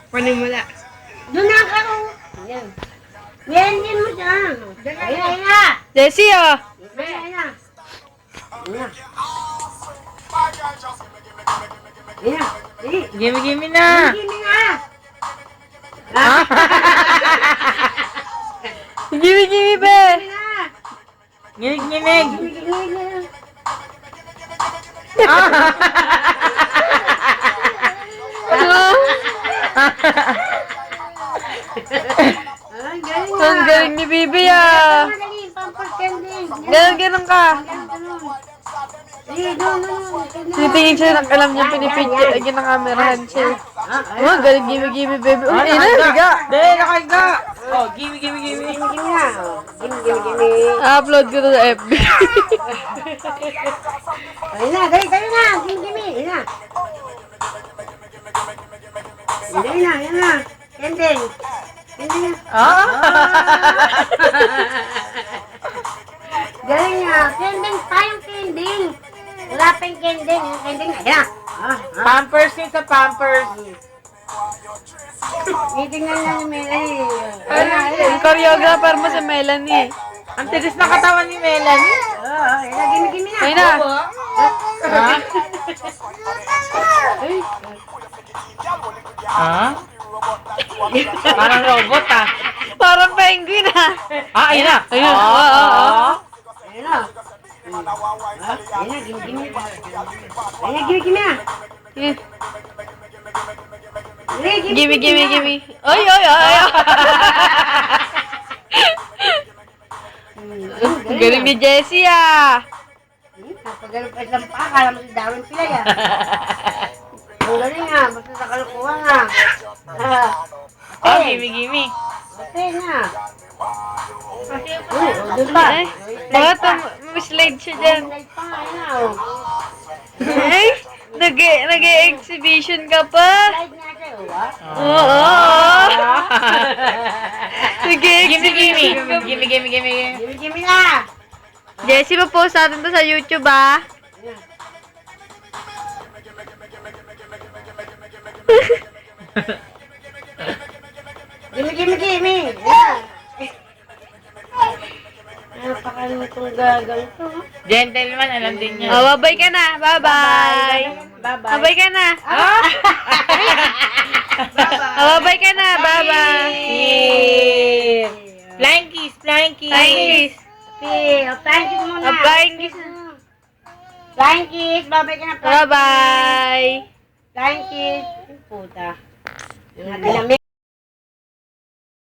Panimula. Doon na ka. Yan. Yan mo siya. Ayan na. Jessie, oh. Ayan na. Ayan. Gimme na. Hindi na. Gimme, be. Nginig. Ang galing ni Bibi, ah. Ganun ka. Tinitingin siya ng alam niya pinipicture. Ay, ginakамerahan siya. Oh, galing, gimme, baby. Oh, ayun na, higa. Dahil, nakahiga. Oh, gimme. Upload ko to sa FB. Ayun na, dali na. Gimi. Ayun na. Ayun na. Kending. Galing nga. Kending, tayong kending. Wala pa yung kending. Yung kending na. Ayan. Pampers yun sa pampers. Titingnan na ni Melanie. Yung choreographer mo si Melanie. Ang tilis na katawan ni Melanie. Gimi na. Ayun na. Ha? Parang robot, ah. Parang penguin, ah. Ayun na. Ayun. Ayun na. Gimi. Ayun na, gimi na. Gimme. Ay. Galing ni Jessie, ah. Napagano pa isang pa, kala mo si Darwin Pilay, ah. Ang galing nga, basta sa kalukuhan nga. Oh, gimme. Okay na. Doon ba? Baka slide siya dyan. Slide pa nga, yun, ah. Ay, nag-exhibition ka pa. Slide nga siya, ah. Oo. Nag-exhibition ka pa. Gimme. Gimi na. Jessie, pa-post natin to sa YouTube, ah. Gimi. Yeah. Napakalutong gagal to. Gentleman, alam din niya. Oh, bye ka na. Bye-bye. Bye-bye. Bye ka na. Bye ka na. Bye-bye. Flying kiss. Flying kiss. Flying kiss muna. Flying kiss. Flying kiss. Bye-bye ka na. Bye-bye. Flying kiss. Puta. Yung